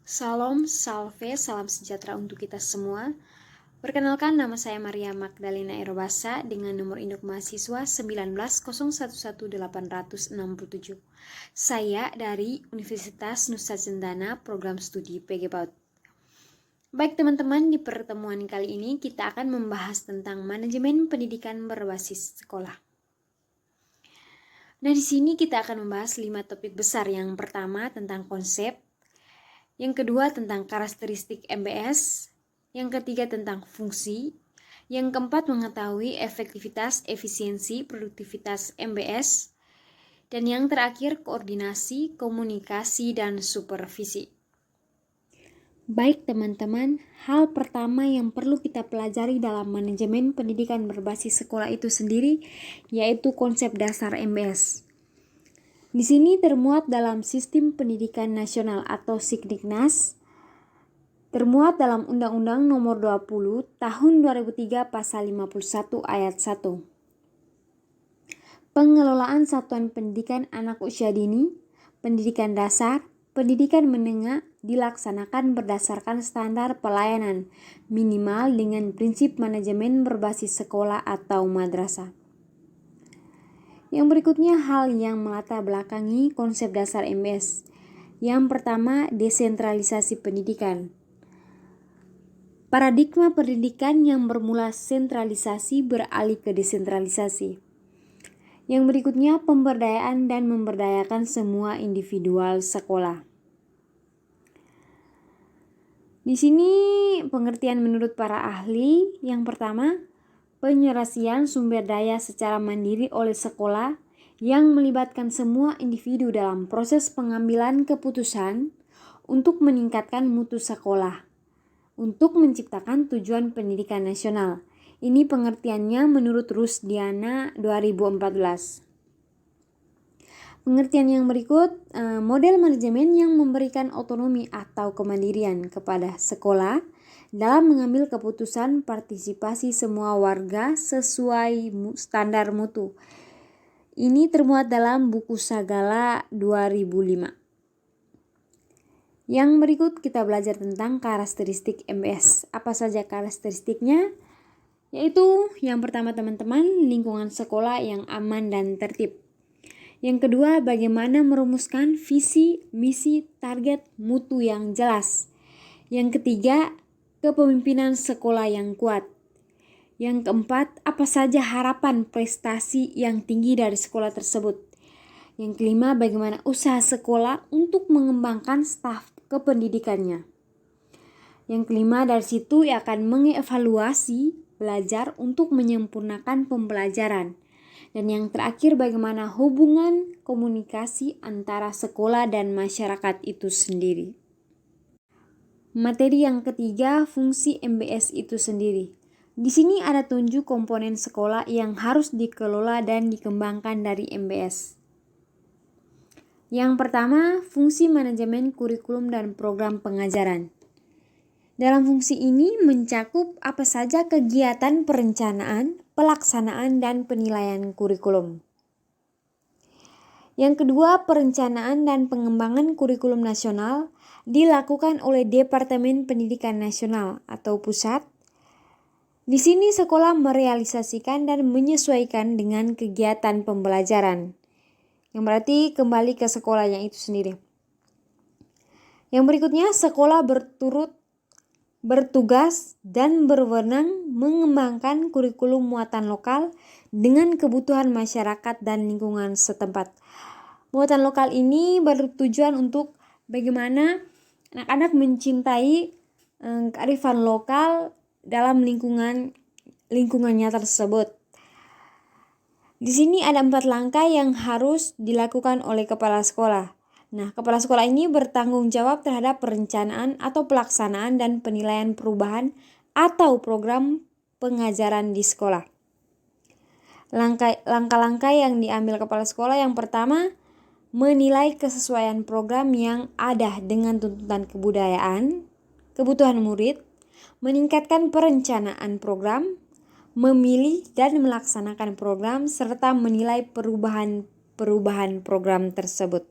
Salam, salve, salam sejahtera untuk kita semua. Perkenalkan, nama saya Maria Magdalena Erobasa dengan nomor induk mahasiswa 19011867. Saya dari Universitas Nusa Cendana, program studi PG PAUD. Baik teman-teman, di pertemuan kali ini kita akan membahas tentang manajemen pendidikan berbasis sekolah. Nah, di sini kita akan membahas 5 topik besar. Yang pertama tentang konsep, yang kedua tentang karakteristik MBS, yang ketiga tentang fungsi, yang keempat mengetahui efektivitas, efisiensi, produktivitas MBS, dan yang terakhir koordinasi, komunikasi, dan supervisi. Baik teman-teman, hal pertama yang perlu kita pelajari dalam manajemen pendidikan berbasis sekolah itu sendiri yaitu konsep dasar MBS. Di sini termuat dalam Sistem Pendidikan Nasional atau Sikdiknas, termuat dalam Undang-Undang Nomor 20 Tahun 2003 Pasal 51 Ayat 1. Pengelolaan satuan pendidikan anak usia dini, pendidikan dasar, pendidikan menengah dilaksanakan berdasarkan standar pelayanan minimal dengan prinsip manajemen berbasis sekolah atau madrasah. Yang berikutnya hal yang melatar belakangi konsep dasar MBS. Yang pertama, desentralisasi pendidikan. Paradigma pendidikan yang bermula sentralisasi beralih ke desentralisasi. Yang berikutnya, pemberdayaan dan memberdayakan semua individual sekolah. Di sini pengertian menurut para ahli, yang pertama, penyelesaian sumber daya secara mandiri oleh sekolah yang melibatkan semua individu dalam proses pengambilan keputusan untuk meningkatkan mutu sekolah, untuk menciptakan tujuan pendidikan nasional. Ini pengertiannya menurut Rusdiana 2014. Pengertian yang berikut, model manajemen yang memberikan otonomi atau kemandirian kepada sekolah dalam mengambil keputusan partisipasi semua warga sesuai standar mutu. Ini termuat dalam buku Sagala 2005. Yang berikut kita belajar tentang karakteristik MBS. Apa saja karakteristiknya? Yaitu yang pertama teman-teman, lingkungan sekolah yang aman dan tertib. Yang kedua, bagaimana merumuskan visi, misi, target, mutu yang jelas. Yang ketiga, kepemimpinan sekolah yang kuat. Yang keempat, apa saja harapan prestasi yang tinggi dari sekolah tersebut. Yang kelima, bagaimana usaha sekolah untuk mengembangkan staf kependidikannya. Yang kelima, dari situ akan mengevaluasi belajar untuk menyempurnakan pembelajaran. Dan yang terakhir, bagaimana hubungan komunikasi antara sekolah dan masyarakat itu sendiri. Materi yang ketiga, fungsi MBS itu sendiri. Di sini ada 7 komponen sekolah yang harus dikelola dan dikembangkan dari MBS. Yang pertama, fungsi manajemen kurikulum dan program pengajaran. Dalam fungsi ini mencakup apa saja kegiatan perencanaan, pelaksanaan, dan penilaian kurikulum. Yang kedua, perencanaan dan pengembangan kurikulum nasional dilakukan oleh Departemen Pendidikan Nasional atau Pusat. Di sini sekolah merealisasikan dan menyesuaikan dengan kegiatan pembelajaran. Yang berarti kembali ke sekolahnya itu sendiri. Yang berikutnya, sekolah bertugas dan berwenang mengembangkan kurikulum muatan lokal dengan kebutuhan masyarakat dan lingkungan setempat. Muatan lokal ini bertujuan untuk bagaimana anak-anak mencintai kearifan lokal dalam lingkungannya tersebut. Di sini ada 4 langkah yang harus dilakukan oleh kepala sekolah. Nah, kepala sekolah ini bertanggung jawab terhadap perencanaan atau pelaksanaan dan penilaian perubahan atau program pengajaran di sekolah. Langkah-langkah yang diambil kepala sekolah, yang pertama, menilai kesesuaian program yang ada dengan tuntutan kebudayaan, kebutuhan murid, meningkatkan perencanaan program, memilih dan melaksanakan program, serta menilai perubahan program tersebut.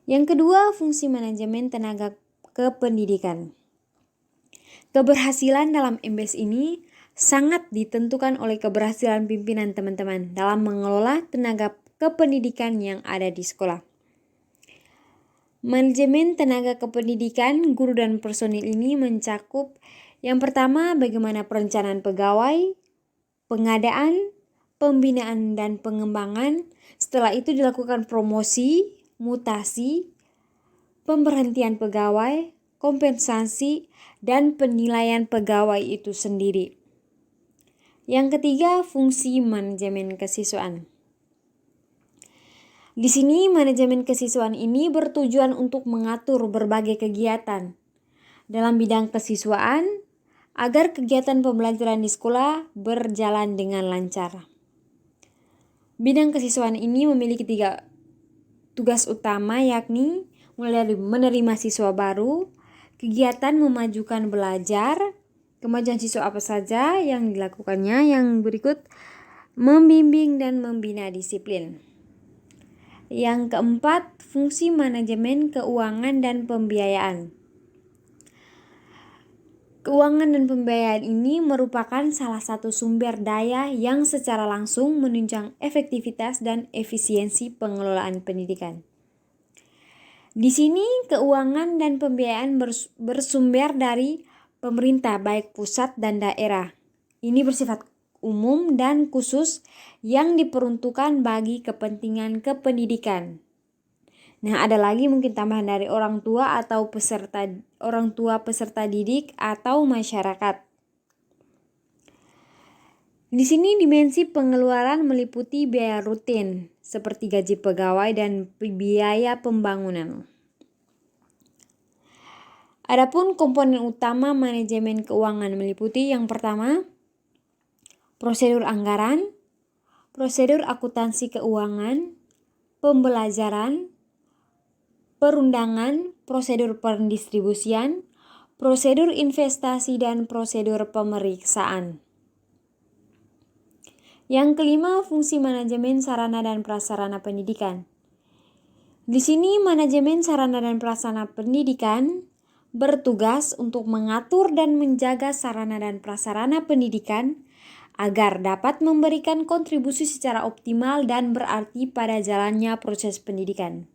Yang kedua, fungsi manajemen tenaga kependidikan. Keberhasilan dalam MBS ini sangat ditentukan oleh keberhasilan pimpinan teman-teman dalam mengelola tenaga kependidikan yang ada di sekolah. Manajemen tenaga kependidikan guru dan personil ini mencakup yang pertama, bagaimana perencanaan pegawai, pengadaan, pembinaan dan pengembangan. Setelah itu dilakukan promosi, mutasi, pemberhentian pegawai, kompensasi, dan penilaian pegawai itu sendiri. Yang ketiga, fungsi manajemen kesiswaan. Di sini manajemen kesiswaan ini bertujuan untuk mengatur berbagai kegiatan dalam bidang kesiswaan agar kegiatan pembelajaran di sekolah berjalan dengan lancar. Bidang kesiswaan ini memiliki 3 tugas utama, yakni mulai dari menerima siswa baru, kegiatan memajukan belajar, kemajuan siswa apa saja yang dilakukannya, yang berikut membimbing dan membina disiplin. Yang keempat, fungsi manajemen keuangan dan pembiayaan. Keuangan dan pembiayaan ini merupakan salah satu sumber daya yang secara langsung menunjang efektivitas dan efisiensi pengelolaan pendidikan. Di sini keuangan dan pembiayaan bersumber dari pemerintah baik pusat dan daerah. Ini bersifat umum dan khusus yang diperuntukkan bagi kepentingan kependidikan. Nah, ada lagi mungkin tambahan dari orang tua peserta didik atau masyarakat. Di sini dimensi pengeluaran meliputi biaya rutin seperti gaji pegawai dan biaya pembangunan. Adapun komponen utama manajemen keuangan meliputi yang pertama, prosedur anggaran, prosedur akuntansi keuangan, pembelajaran, perundangan, prosedur pendistribusian, prosedur investasi, dan prosedur pemeriksaan. Yang kelima, fungsi manajemen sarana dan prasarana pendidikan. Di sini manajemen sarana dan prasarana pendidikan bertugas untuk mengatur dan menjaga sarana dan prasarana pendidikan agar dapat memberikan kontribusi secara optimal dan berarti pada jalannya proses pendidikan.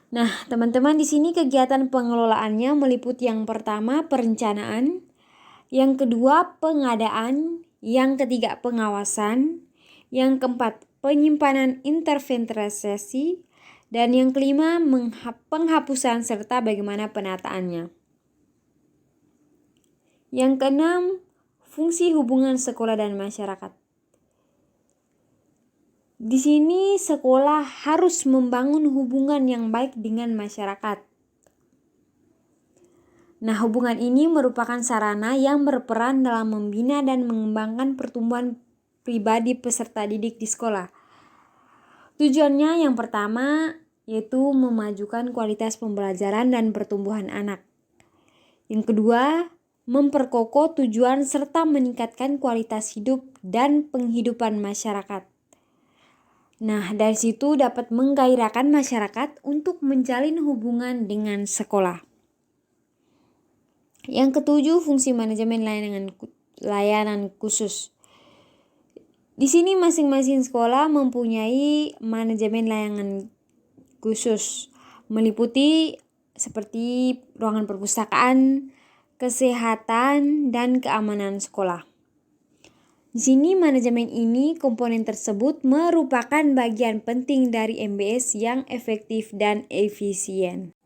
Nah, teman-teman, di sini kegiatan pengelolaannya meliputi yang pertama perencanaan, yang kedua pengadaan, yang ketiga pengawasan, yang keempat penyimpanan intervensi, dan yang kelima penghapusan serta bagaimana penataannya. Yang keenam, fungsi hubungan sekolah dan masyarakat. Di sini sekolah harus membangun hubungan yang baik dengan masyarakat. Nah, hubungan ini merupakan sarana yang berperan dalam membina dan mengembangkan pertumbuhan pribadi peserta didik di sekolah. Tujuannya yang pertama yaitu memajukan kualitas pembelajaran dan pertumbuhan anak. Yang kedua, memperkokoh tujuan serta meningkatkan kualitas hidup dan penghidupan masyarakat. Nah, dari situ dapat menggairahkan masyarakat untuk menjalin hubungan dengan sekolah. Yang ketujuh, fungsi manajemen layanan khusus. Di sini masing-masing sekolah mempunyai manajemen layanan khusus, meliputi seperti ruangan perpustakaan, kesehatan, dan keamanan sekolah. Di sini manajemen ini, komponen tersebut merupakan bagian penting dari MBS yang efektif dan efisien.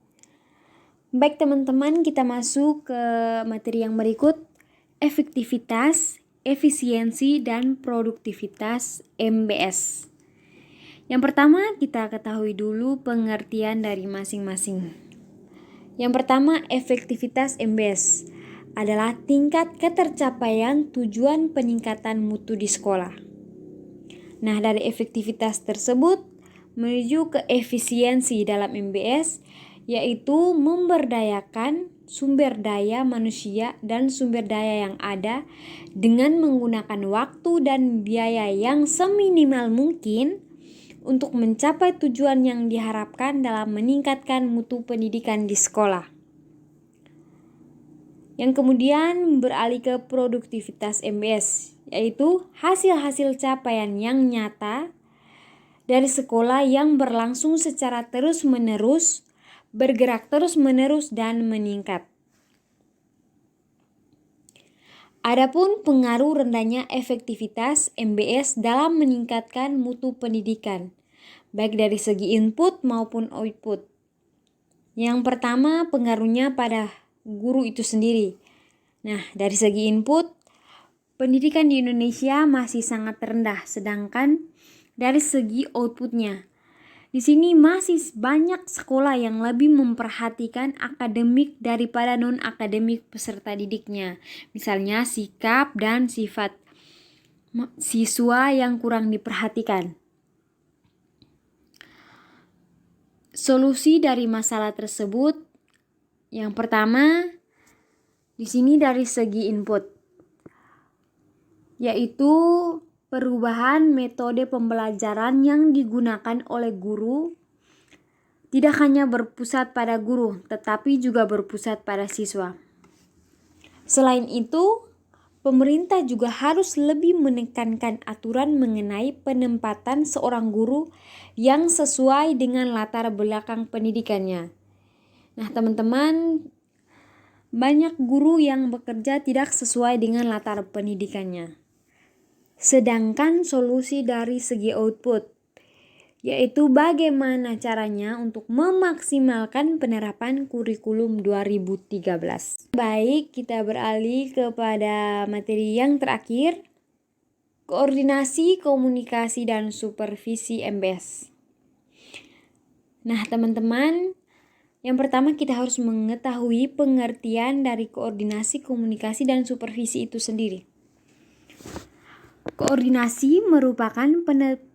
Baik teman-teman, kita masuk ke materi yang berikut, efektivitas, efisiensi, dan produktivitas MBS. Yang pertama, kita ketahui dulu pengertian dari masing-masing. Yang pertama, efektivitas MBS adalah tingkat ketercapaian tujuan peningkatan mutu di sekolah. Nah, dari efektivitas tersebut menuju ke efisiensi dalam MBS, yaitu memberdayakan sumber daya manusia dan sumber daya yang ada dengan menggunakan waktu dan biaya yang seminimal mungkin untuk mencapai tujuan yang diharapkan dalam meningkatkan mutu pendidikan di sekolah. Yang kemudian beralih ke produktivitas MBS, yaitu hasil-hasil capaian yang nyata dari sekolah yang berlangsung secara terus-menerus, bergerak terus-menerus dan meningkat. Adapun pengaruh rendahnya efektivitas MBS dalam meningkatkan mutu pendidikan, baik dari segi input maupun output. Yang pertama, pengaruhnya pada guru itu sendiri. Nah, dari segi input, pendidikan di Indonesia masih sangat rendah, sedangkan dari segi outputnya, di sini masih banyak sekolah yang lebih memperhatikan akademik daripada non-akademik peserta didiknya. Misalnya sikap dan sifat siswa yang kurang diperhatikan. Solusi dari masalah tersebut, yang pertama, di sini dari segi input, yaitu perubahan metode pembelajaran yang digunakan oleh guru tidak hanya berpusat pada guru, tetapi juga berpusat pada siswa. Selain itu, pemerintah juga harus lebih menekankan aturan mengenai penempatan seorang guru yang sesuai dengan latar belakang pendidikannya. Nah, teman-teman, banyak guru yang bekerja tidak sesuai dengan latar pendidikannya. Sedangkan solusi dari segi output, yaitu bagaimana caranya untuk memaksimalkan penerapan kurikulum 2013. Baik, kita beralih kepada materi yang terakhir, koordinasi, komunikasi, dan supervisi MBS. Nah, teman-teman, yang pertama kita harus mengetahui pengertian dari koordinasi, komunikasi, dan supervisi itu sendiri. Koordinasi merupakan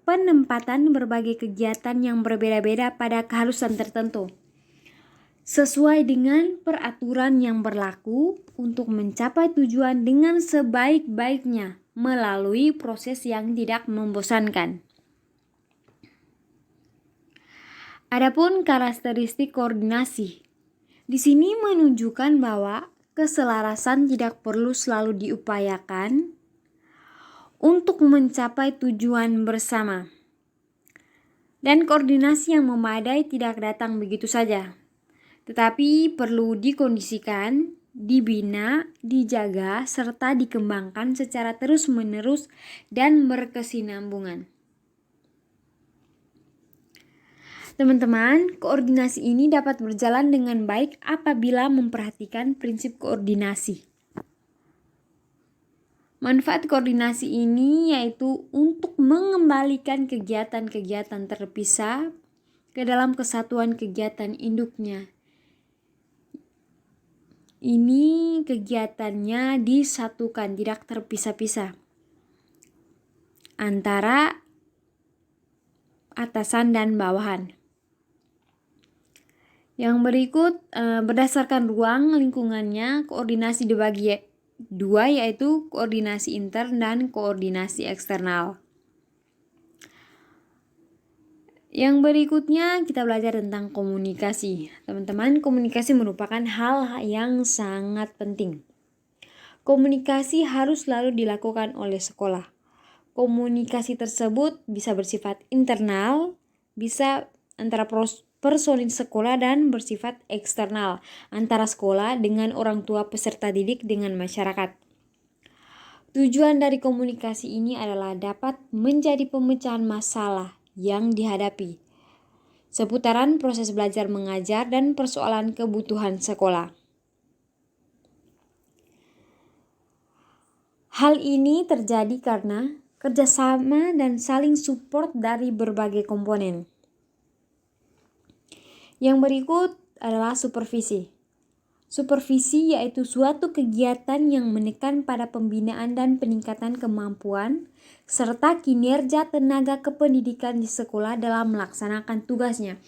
penempatan berbagai kegiatan yang berbeda-beda pada keharusan tertentu, sesuai dengan peraturan yang berlaku untuk mencapai tujuan dengan sebaik-baiknya melalui proses yang tidak membosankan. Adapun karakteristik koordinasi, di sini menunjukkan bahwa keselarasan tidak perlu selalu diupayakan untuk mencapai tujuan bersama. Dan koordinasi yang memadai tidak datang begitu saja, tetapi perlu dikondisikan, dibina, dijaga, serta dikembangkan secara terus-menerus dan berkesinambungan. Teman-teman, koordinasi ini dapat berjalan dengan baik apabila memperhatikan prinsip koordinasi. Manfaat koordinasi ini yaitu untuk mengembalikan kegiatan-kegiatan terpisah ke dalam kesatuan kegiatan induknya. Ini kegiatannya disatukan, tidak terpisah-pisah antara atasan dan bawahan. Yang berikut, berdasarkan ruang lingkungannya, koordinasi dibagi dua, yaitu koordinasi intern dan koordinasi eksternal. Yang berikutnya kita belajar tentang komunikasi. Teman-teman, komunikasi merupakan hal yang sangat penting. Komunikasi harus selalu dilakukan oleh sekolah. Komunikasi tersebut bisa bersifat internal, bisa antara personil sekolah, dan bersifat eksternal antara sekolah dengan orang tua peserta didik dengan masyarakat. Tujuan dari komunikasi ini adalah dapat menjadi pemecahan masalah yang dihadapi seputaran proses belajar mengajar dan persoalan kebutuhan sekolah. Hal ini terjadi karena kerjasama dan saling support dari berbagai komponen. Yang berikut adalah supervisi. Supervisi yaitu suatu kegiatan yang menekan pada pembinaan dan peningkatan kemampuan serta kinerja tenaga kependidikan di sekolah dalam melaksanakan tugasnya.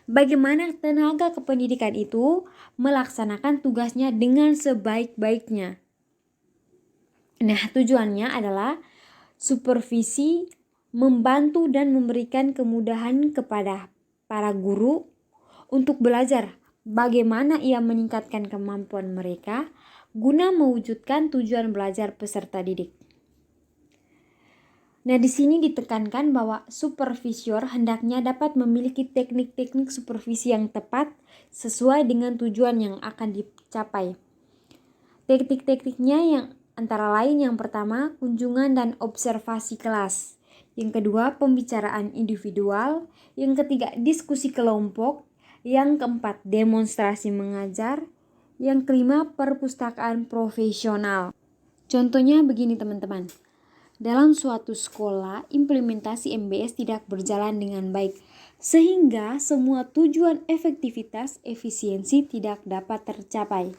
Bagaimana tenaga kependidikan itu melaksanakan tugasnya dengan sebaik-baiknya. Nah, tujuannya adalah supervisi membantu dan memberikan kemudahan kepada para guru untuk belajar bagaimana ia meningkatkan kemampuan mereka guna mewujudkan tujuan belajar peserta didik. Nah, di sini ditekankan bahwa supervisor hendaknya dapat memiliki teknik-teknik supervisi yang tepat sesuai dengan tujuan yang akan dicapai. Teknik-tekniknya yang antara lain yang pertama, kunjungan dan observasi kelas. Yang kedua, pembicaraan individual. Yang ketiga, diskusi kelompok. Yang keempat, demonstrasi mengajar. Yang kelima, perpustakaan profesional. Contohnya begini teman-teman. Dalam suatu sekolah, implementasi MBS tidak berjalan dengan baik, sehingga semua tujuan efektivitas efisiensi tidak dapat tercapai.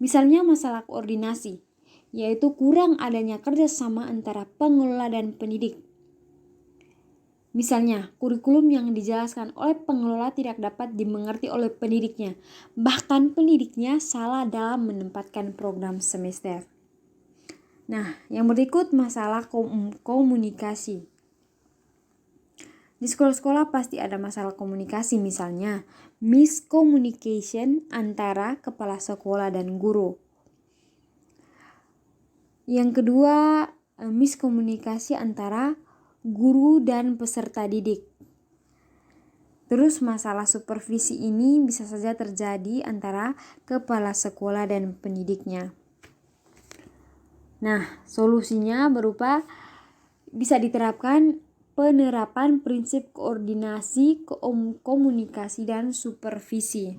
Misalnya masalah koordinasi, yaitu kurang adanya kerjasama antara pengelola dan pendidik. Misalnya, kurikulum yang dijelaskan oleh pengelola tidak dapat dimengerti oleh pendidiknya, bahkan pendidiknya salah dalam menempatkan program semester. Nah, yang berikut masalah komunikasi. Di sekolah-sekolah pasti ada masalah komunikasi, misalnya miscommunication antara kepala sekolah dan guru. Yang kedua, miskomunikasi antara guru dan peserta didik. Terus masalah supervisi ini bisa saja terjadi antara kepala sekolah dan pendidiknya. Nah, solusinya berupa bisa diterapkan penerapan prinsip koordinasi, komunikasi, dan supervisi.